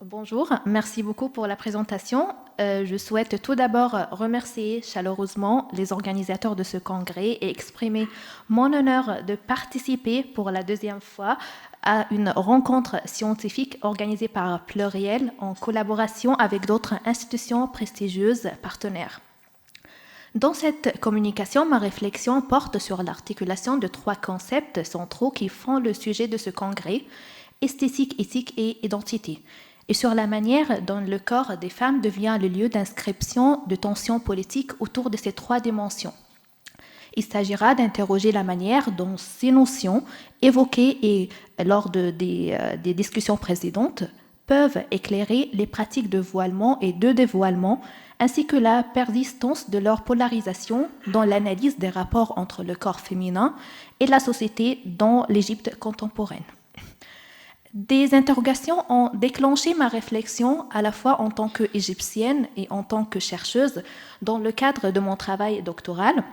Bonjour, merci beaucoup pour la présentation. Je souhaite tout d'abord remercier chaleureusement les organisateurs de ce congrès et exprimer mon honneur de participer pour la deuxième fois à une rencontre scientifique organisée par Pluriel en collaboration avec d'autres institutions prestigieuses partenaires. Dans cette communication, ma réflexion porte sur l'articulation de trois concepts centraux qui font le sujet de ce congrès: esthétique, éthique et identité, et sur la manière dont le corps des femmes devient le lieu d'inscription de tensions politiques autour de ces trois dimensions. Il s'agira d'interroger la manière dont ces notions, évoquées lors des discussions précédentes, peuvent éclairer les pratiques de voilement et de dévoilement, ainsi que la persistance de leur polarisation dans l'analyse des rapports entre le corps féminin et la société dans l'Égypte contemporaine. Des interrogations ont déclenché ma réflexion à la fois en tant qu'égyptienne et en tant que chercheuse dans le cadre de mon travail doctoral,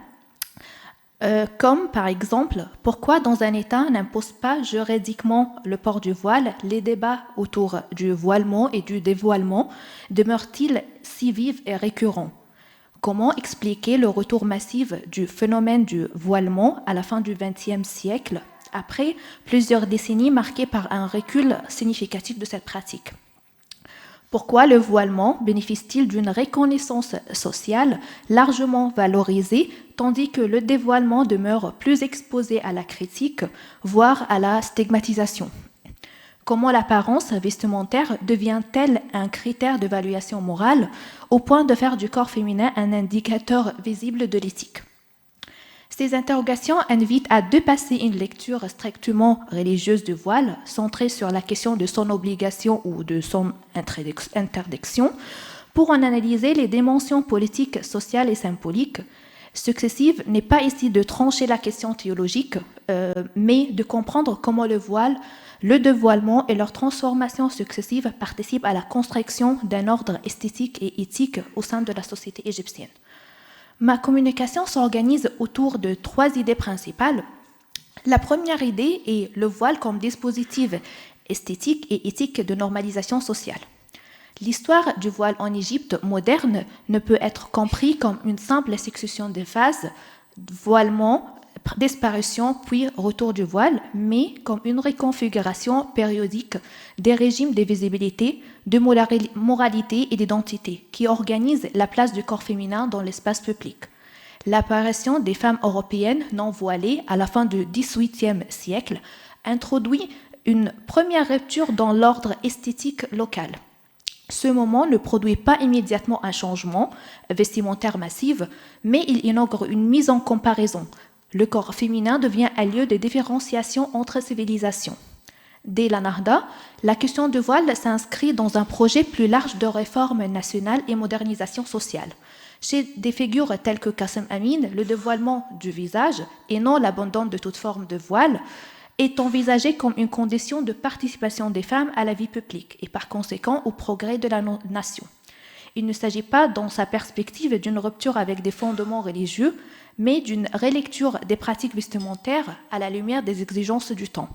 comme par exemple, pourquoi dans un État n'impose pas juridiquement le port du voile, les débats autour du voilement et du dévoilement demeurent-ils si vifs et récurrents? Comment expliquer le retour massif du phénomène du voilement à la fin du XXe siècle, après plusieurs décennies marquées par un recul significatif de cette pratique? Pourquoi le voilement bénéficie-t-il d'une reconnaissance sociale largement valorisée, tandis que le dévoilement demeure plus exposé à la critique, voire à la stigmatisation? Comment l'apparence vestimentaire devient-elle un critère d'évaluation morale au point de faire du corps féminin un indicateur visible de l'éthique? Ces interrogations invitent à dépasser une lecture strictement religieuse du voile, centrée sur la question de son obligation ou de son interdiction, pour en analyser les dimensions politiques, sociales et symboliques. Successive n'est pas ici de trancher la question théologique, mais de comprendre comment le voile, le dévoilement et leur transformation successive participent à la construction d'un ordre esthétique et éthique au sein de la société égyptienne. Ma communication s'organise autour de trois idées principales. La première idée est le voile comme dispositif esthétique et éthique de normalisation sociale. L'histoire du voile en Égypte moderne ne peut être comprise comme une simple succession de phases, voilement, disparition puis retour du voile, mais comme une reconfiguration périodique des régimes de visibilité, de moralité et d'identité qui organisent la place du corps féminin dans l'espace public. L'apparition des femmes européennes non voilées à la fin du XVIIIe siècle introduit une première rupture dans l'ordre esthétique local. Ce moment ne produit pas immédiatement un changement vestimentaire massif, mais il inaugure une mise en comparaison. Le corps féminin devient un lieu de différenciation entre civilisations. Dès la Nahda, la question du voile s'inscrit dans un projet plus large de réforme nationale et modernisation sociale. Chez des figures telles que Qasim Amin, le dévoilement du visage, et non l'abandon de toute forme de voile, est envisagé comme une condition de participation des femmes à la vie publique et par conséquent au progrès de la nation. Il ne s'agit pas, dans sa perspective, d'une rupture avec des fondements religieux, mais d'une relecture des pratiques vestimentaires à la lumière des exigences du temps.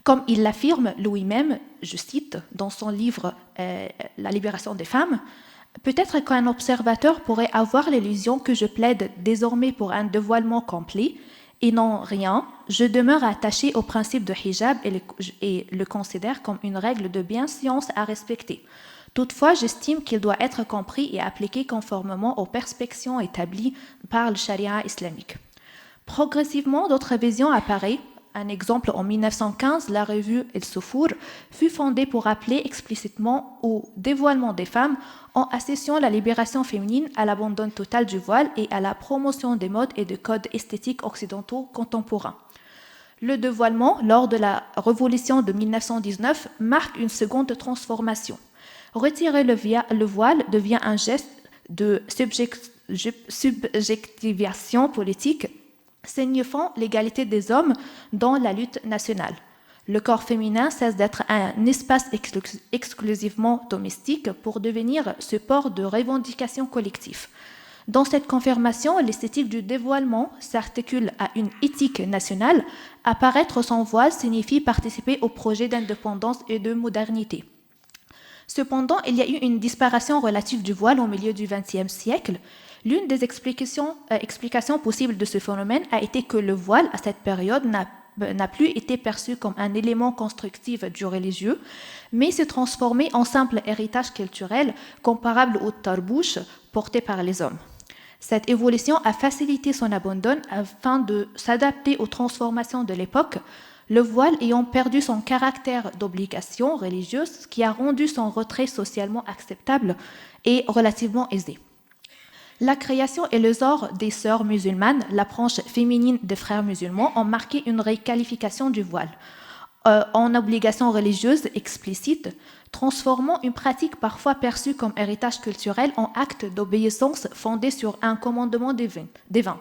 Comme il l'affirme lui-même, je cite, dans son livre La libération des femmes, « Peut-être qu'un observateur pourrait avoir l'illusion que je plaide désormais pour un dévoilement complet, et non rien, je demeure attaché au principe de hijab et le considère comme une règle de bienséance à respecter. Toutefois, j'estime qu'il doit être compris et appliqué conformément aux perspectives établies par le charia islamique. » Progressivement, d'autres visions apparaissent. Un exemple, en 1915, la revue El Soufour fut fondée pour appeler explicitement au dévoilement des femmes en associant la libération féminine à l'abandon total du voile et à la promotion des modes et des codes esthétiques occidentaux contemporains. Le dévoilement, lors de la révolution de 1919, marque une seconde transformation. Retirer le voile devient un geste de subjectivation politique signifiant l'égalité des hommes dans la lutte nationale. Le corps féminin cesse d'être un espace exclusivement domestique pour devenir support de revendications collectives. Dans cette confirmation, l'esthétique du dévoilement s'articule à une éthique nationale. Apparaître sans voile signifie participer au projet d'indépendance et de modernité. Cependant, il y a eu une disparition relative du voile au milieu du XXe siècle. L'une des explications possibles de ce phénomène a été que le voile, à cette période, n'a plus été perçu comme un élément constructif du religieux, mais s'est transformé en simple héritage culturel comparable au tarbouch porté par les hommes. Cette évolution a facilité son abandon afin de s'adapter aux transformations de l'époque, le voile ayant perdu son caractère d'obligation religieuse, ce qui a rendu son retrait socialement acceptable et relativement aisé. La création et l'essor des sœurs musulmanes, la branche féminine des frères musulmans, ont marqué une réqualification du voile en obligation religieuse explicite, transformant une pratique parfois perçue comme héritage culturel en acte d'obéissance fondé sur un commandement divin.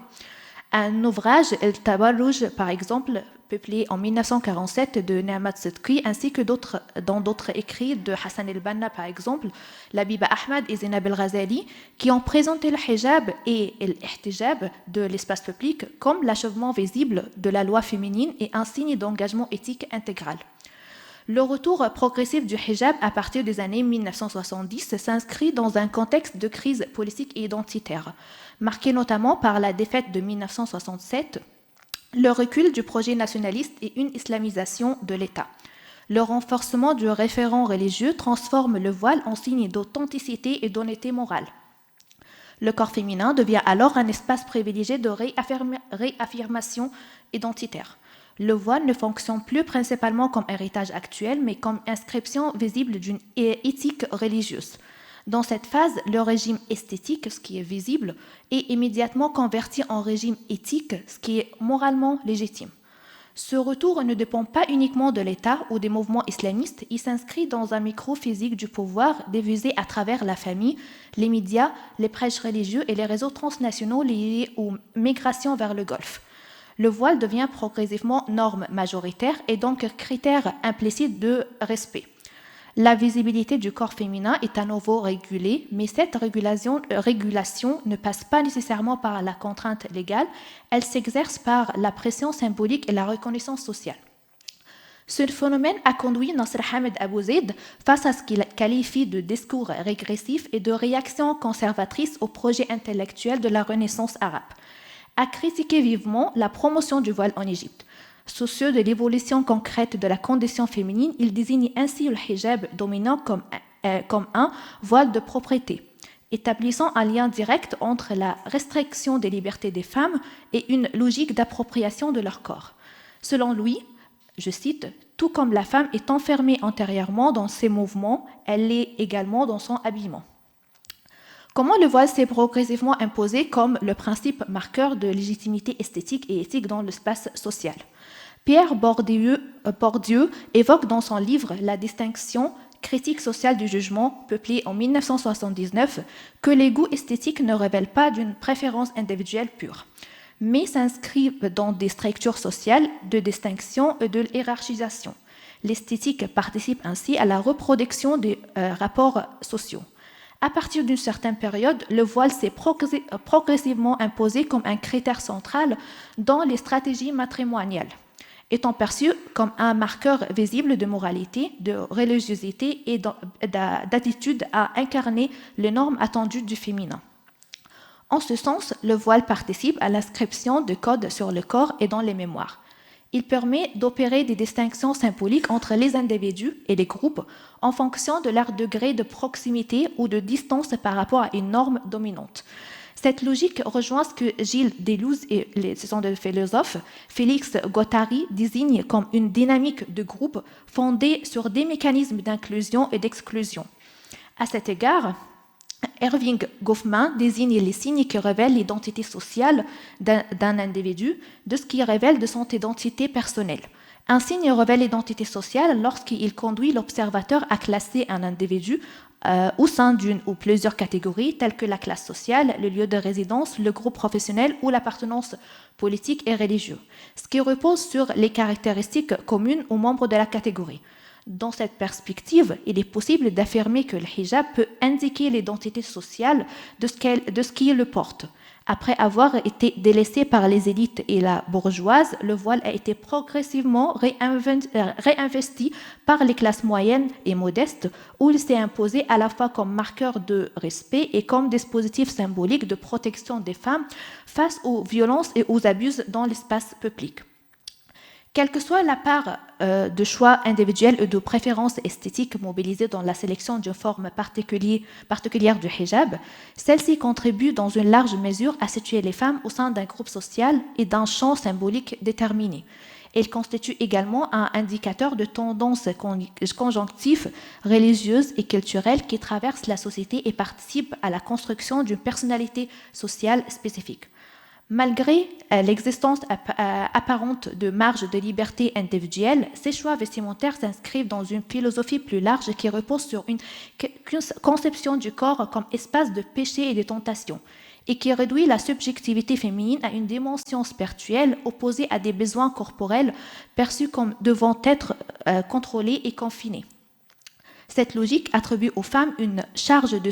Un ouvrage, El Tabarruj, par exemple, publié en 1947 de Neamat Sidqi, ainsi que dans d'autres écrits de Hassan el-Banna, par exemple, Labiba Ahmad et Zainab el-Ghazali, qui ont présenté le hijab et l'ihtijab de l'espace public comme l'achèvement visible de la loi féminine et un signe d'engagement éthique intégral. Le retour progressif du hijab à partir des années 1970 s'inscrit dans un contexte de crise politique et identitaire, marqué notamment par la défaite de 1967, le recul du projet nationaliste et une islamisation de l'État. Le renforcement du référent religieux transforme le voile en signe d'authenticité et d'honnêteté morale. Le corps féminin devient alors un espace privilégié de réaffirmation identitaire. Le voile ne fonctionne plus principalement comme héritage actuel, mais comme inscription visible d'une éthique religieuse. Dans cette phase, le régime esthétique, ce qui est visible, est immédiatement converti en régime éthique, ce qui est moralement légitime. Ce retour ne dépend pas uniquement de l'État ou des mouvements islamistes, il s'inscrit dans un micro physique du pouvoir diffusé à travers la famille, les médias, les prêches religieux et les réseaux transnationaux liés aux migrations vers le Golfe. Le voile devient progressivement norme majoritaire et donc critère implicite de respect. La visibilité du corps féminin est à nouveau régulée, mais cette régulation ne passe pas nécessairement par la contrainte légale, elle s'exerce par la pression symbolique et la reconnaissance sociale. Ce phénomène a conduit Nasr Hamed Abou Zeid face à ce qu'il qualifie de discours régressif et de réaction conservatrice au projet intellectuel de la Renaissance arabe, à critiquer vivement la promotion du voile en Égypte. Soucieux de l'évolution concrète de la condition féminine, il désigne ainsi le hijab dominant comme un voile de propriété, établissant un lien direct entre la restriction des libertés des femmes et une logique d'appropriation de leur corps. Selon lui, je cite, « Tout comme la femme est enfermée antérieurement dans ses mouvements, elle l'est également dans son habillement ». Comment le voile s'est progressivement imposé comme le principe marqueur de légitimité esthétique et éthique dans l'espace social. Pierre Bourdieu évoque dans son livre La distinction critique sociale du jugement, publié en 1979, que les goûts esthétiques ne révèlent pas d'une préférence individuelle pure, mais s'inscrivent dans des structures sociales de distinction et de hiérarchisation. L'esthétique participe ainsi à la reproduction des rapports sociaux. À partir d'une certaine période, le voile s'est progressivement imposé comme un critère central dans les stratégies matrimoniales, étant perçu comme un marqueur visible de moralité, de religiosité et d'attitude à incarner les normes attendues du féminin. En ce sens, le voile participe à l'inscription de codes sur le corps et dans les mémoires. Il permet d'opérer des distinctions symboliques entre les individus et les groupes en fonction de leur degré de proximité ou de distance par rapport à une norme dominante. Cette logique rejoint ce que Gilles Deleuze et ce sont des philosophes, Félix Guattari désignent comme une dynamique de groupe fondée sur des mécanismes d'inclusion et d'exclusion. À cet égard, Erving Goffman désigne les signes qui révèlent l'identité sociale d'un individu de ce qui révèle de son identité personnelle. Un signe révèle l'identité sociale lorsqu'il conduit l'observateur à classer un individu au sein d'une ou plusieurs catégories telles que la classe sociale, le lieu de résidence, le groupe professionnel ou l'appartenance politique et religieuse, ce qui repose sur les caractéristiques communes aux membres de la catégorie. Dans cette perspective, il est possible d'affirmer que le hijab peut indiquer l'identité sociale de ce qui le porte. Après avoir été délaissé par les élites et la bourgeoise, le voile a été progressivement réinvesti par les classes moyennes et modestes, où il s'est imposé à la fois comme marqueur de respect et comme dispositif symbolique de protection des femmes face aux violences et aux abus dans l'espace public. Quelle que soit la part de choix individuels et de préférences esthétiques mobilisées dans la sélection d'une forme particulière du hijab, celle-ci contribue dans une large mesure à situer les femmes au sein d'un groupe social et d'un champ symbolique déterminé. Elle constitue également un indicateur de tendances conjonctives, religieuses et culturelles qui traversent la société et participent à la construction d'une personnalité sociale spécifique. Malgré l'existence apparente de marges de liberté individuelle, ces choix vestimentaires s'inscrivent dans une philosophie plus large qui repose sur une conception du corps comme espace de péché et de tentation, et qui réduit la subjectivité féminine à une dimension spirituelle opposée à des besoins corporels perçus comme devant être contrôlés et confinés. Cette logique attribue aux femmes une charge de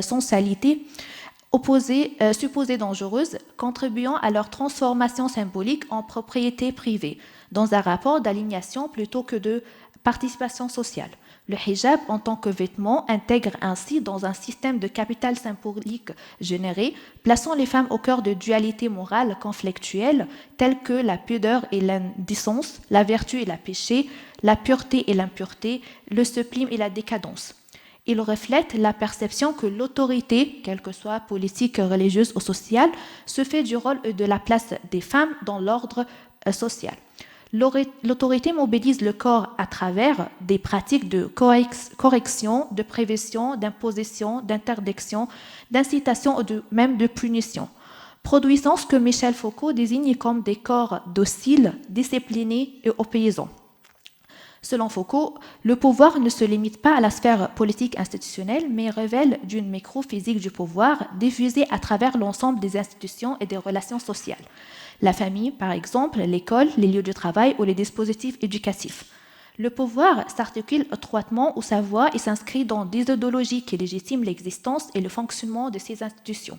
sensualité supposées dangereuses, contribuant à leur transformation symbolique en propriété privée, dans un rapport d'alignation plutôt que de participation sociale. Le hijab, en tant que vêtement, intègre ainsi dans un système de capital symbolique généré, plaçant les femmes au cœur de dualités morales conflictuelles telles que la pudeur et l'indécence, la vertu et la péché, la pureté et l'impureté, le sublime et la décadence. Il reflète la perception que l'autorité, quelle que soit politique, religieuse ou sociale, se fait du rôle et de la place des femmes dans l'ordre social. L'autorité mobilise le corps à travers des pratiques de correction, de prévention, d'imposition, d'interdiction, d'incitation ou même de punition, produisant ce que Michel Foucault désigne comme des corps dociles, disciplinés et obéissants. Selon Foucault, le pouvoir ne se limite pas à la sphère politique institutionnelle, mais révèle d'une microphysique du pouvoir diffusée à travers l'ensemble des institutions et des relations sociales. La famille, par exemple, l'école, les lieux de travail ou les dispositifs éducatifs. Le pouvoir s'articule étroitement au savoir et s'inscrit dans des idéologies qui légitiment l'existence et le fonctionnement de ces institutions.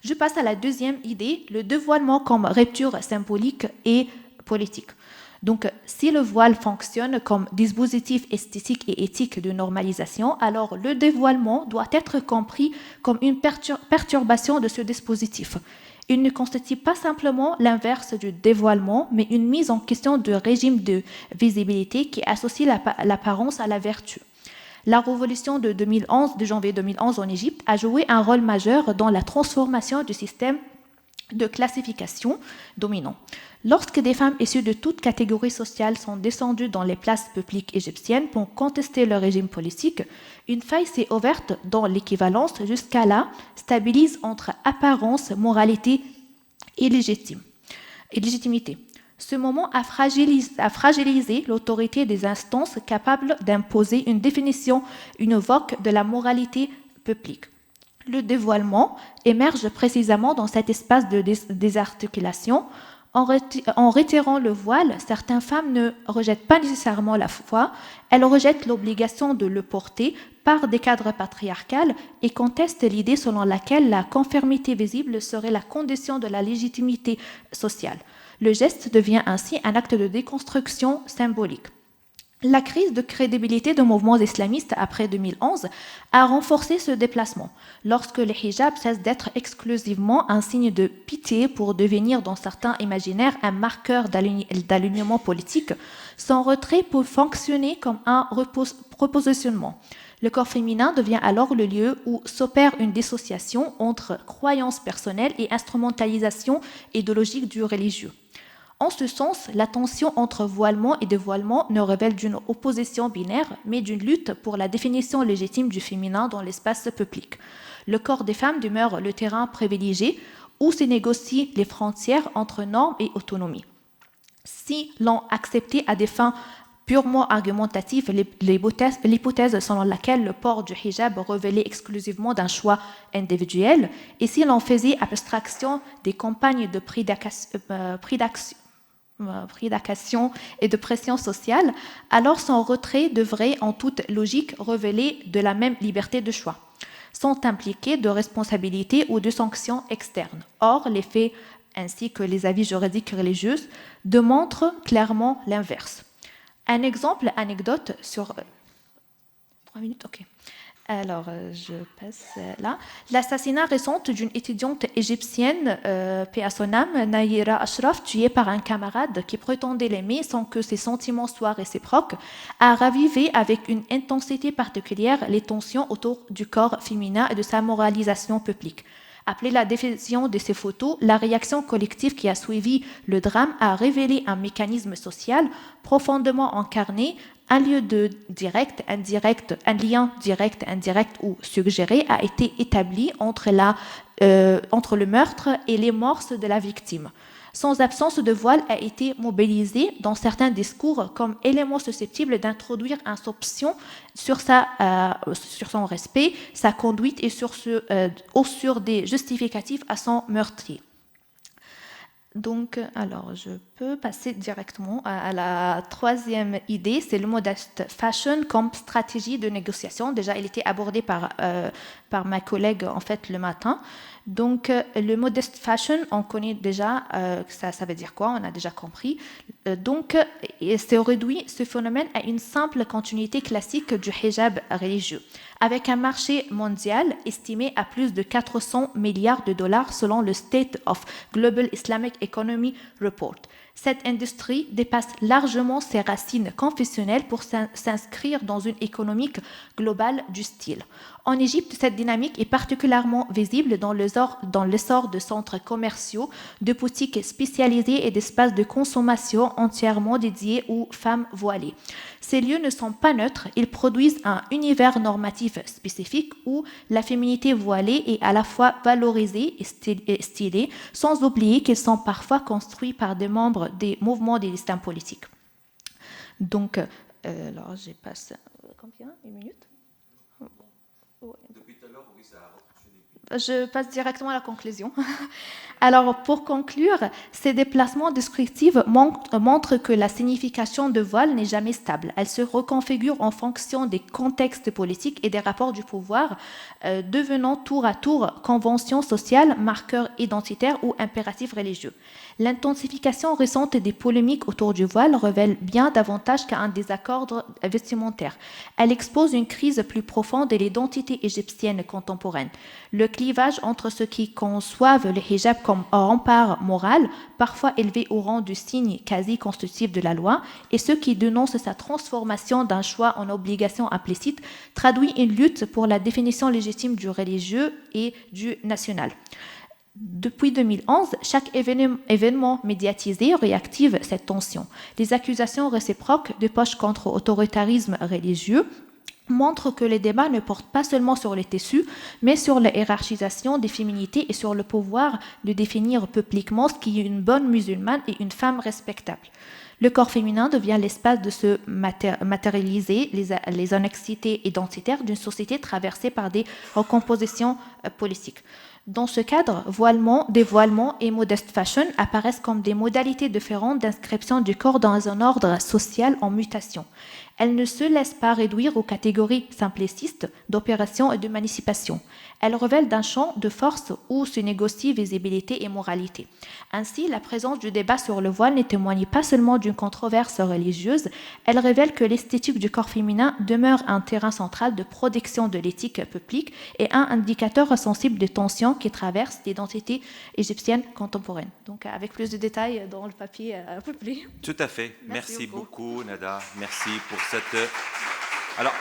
Je passe à la deuxième idée, le dévoilement comme rupture symbolique et politique. Donc, si le voile fonctionne comme dispositif esthétique et éthique de normalisation, alors le dévoilement doit être compris comme une perturbation de ce dispositif. Il ne constitue pas simplement l'inverse du dévoilement, mais une mise en question du régime de visibilité qui associe l'apparence à la vertu. La révolution de janvier 2011 en Égypte a joué un rôle majeur dans la transformation du système de classification dominant. Lorsque des femmes issues de toutes catégories sociales sont descendues dans les places publiques égyptiennes pour contester le régime politique, une faille s'est ouverte dans l'équivalence jusqu'à là stabilise entre apparence, moralité et légitimité. Ce moment a fragilisé l'autorité des instances capables d'imposer une définition univoque de la moralité publique. Le dévoilement émerge précisément dans cet espace de désarticulation. En retirant le voile, certaines femmes ne rejettent pas nécessairement la foi, elles rejettent l'obligation de le porter par des cadres patriarcales et contestent l'idée selon laquelle la conformité visible serait la condition de la légitimité sociale. Le geste devient ainsi un acte de déconstruction symbolique. La crise de crédibilité des mouvements islamistes après 2011 a renforcé ce déplacement, lorsque le hijab cesse d'être exclusivement un signe de pitié pour devenir dans certains imaginaires un marqueur d'alignement politique. Son retrait peut fonctionner comme un repositionnement. Le corps féminin devient alors le lieu où s'opère une dissociation entre croyances personnelles et instrumentalisation idéologique du religieux. En ce sens, la tension entre voilement et dévoilement ne révèle d'une opposition binaire, mais d'une lutte pour la définition légitime du féminin dans l'espace public. Le corps des femmes demeure le terrain privilégié où se négocient les frontières entre normes et autonomie. Si l'on acceptait à des fins purement argumentatives l'hypothèse selon laquelle le port du hijab révélait exclusivement d'un choix individuel, et si l'on faisait abstraction des campagnes de prédation et de pression sociale, alors son retrait devrait en toute logique révéler de la même liberté de choix. sont impliqués de responsabilités ou de sanctions externes. Or, les faits ainsi que les avis juridiques religieux démontrent clairement l'inverse. Un exemple, anecdote sur... 3 minutes, ok. Alors, je passe là. L'assassinat récent d'une étudiante égyptienne, paix à son âme, Nayira Ashraf, tuée par un camarade qui prétendait l'aimer sans que ses sentiments soient réciproques, a ravivé avec une intensité particulière les tensions autour du corps féminin et de sa moralisation publique. Après la diffusion de ces photos, la réaction collective qui a suivi le drame a révélé un mécanisme social profondément incarné. Un lien direct, indirect ou suggéré a été établi entre le meurtre et les morses de la victime. Sans absence de voile a été mobilisé dans certains discours comme élément susceptible d'introduire une soupçon sur son respect, sa conduite et sur des justificatifs à son meurtrier. Donc, alors, je peux passer directement à la troisième idée, c'est le modest fashion comme stratégie de négociation. Déjà, il était abordé par ma collègue, en fait, le matin. Donc, le modest fashion, on connaît déjà, ça veut dire quoi, on a déjà compris. Donc, c'est réduit ce phénomène à une simple continuité classique du hijab religieux, avec un marché mondial estimé à plus de 400 milliards de dollars selon le State of Global Islamic Economy Report. Cette industrie dépasse largement ses racines confessionnelles pour s'inscrire dans une économie globale du style. En Égypte, cette dynamique est particulièrement visible dans l'essor de centres commerciaux, de boutiques spécialisées et d'espaces de consommation entièrement dédiés aux femmes voilées. Ces lieux ne sont pas neutres, ils produisent un univers normatif spécifique où la féminité voilée est à la fois valorisée et stylée, sans oublier qu'ils sont parfois construits par des membres des mouvements des destins politiques. Donc, alors, je passe combien? Une minute? Depuis tout à l'heure, oui, ça a fonctionné. Je passe directement à la conclusion. Alors, pour conclure, ces déplacements descriptifs montrent que la signification de voile n'est jamais stable. Elle se reconfigure en fonction des contextes politiques et des rapports du pouvoir, devenant tour à tour convention sociale, marqueur identitaire ou impératif religieux. L'intensification récente des polémiques autour du voile révèle bien davantage qu'un désaccord vestimentaire. Elle expose une crise plus profonde de l'identité égyptienne contemporaine. Le clivage entre ceux qui conçoivent le hijab comme un rempart moral, parfois élevé au rang du signe quasi constitutif de la loi, et ceux qui dénoncent sa transformation d'un choix en obligation implicite, traduit une lutte pour la définition légitime du religieux et du national. Depuis 2011, chaque événement médiatisé réactive cette tension. Les accusations réciproques de poche contre autoritarisme religieux montrent que les débats ne portent pas seulement sur les tissus, mais sur la hiérarchisation des féminités et sur le pouvoir de définir publiquement ce qui est une bonne musulmane et une femme respectable. Le corps féminin devient l'espace de se matérialiser les annexités identitaires d'une société traversée par des recompositions politiques. Dans ce cadre, dévoilement et modest fashion apparaissent comme des modalités différentes d'inscription du corps dans un ordre social en mutation. Elles ne se laissent pas réduire aux catégories simplicistes d'opération et d'émancipation. Elles révèlent d'un champ de force où se négocient visibilité et moralité. Ainsi, la présence du débat sur le voile ne témoigne pas seulement d'une controverse religieuse, elle révèle que l'esthétique du corps féminin demeure un terrain central de protection de l'éthique publique et un indicateur sensible de tensions qui traversent l'identité égyptienne contemporaine. Donc, avec plus de détails dans le papier publié. Tout à fait. Merci beaucoup, Nada. Merci pour cette... Alors,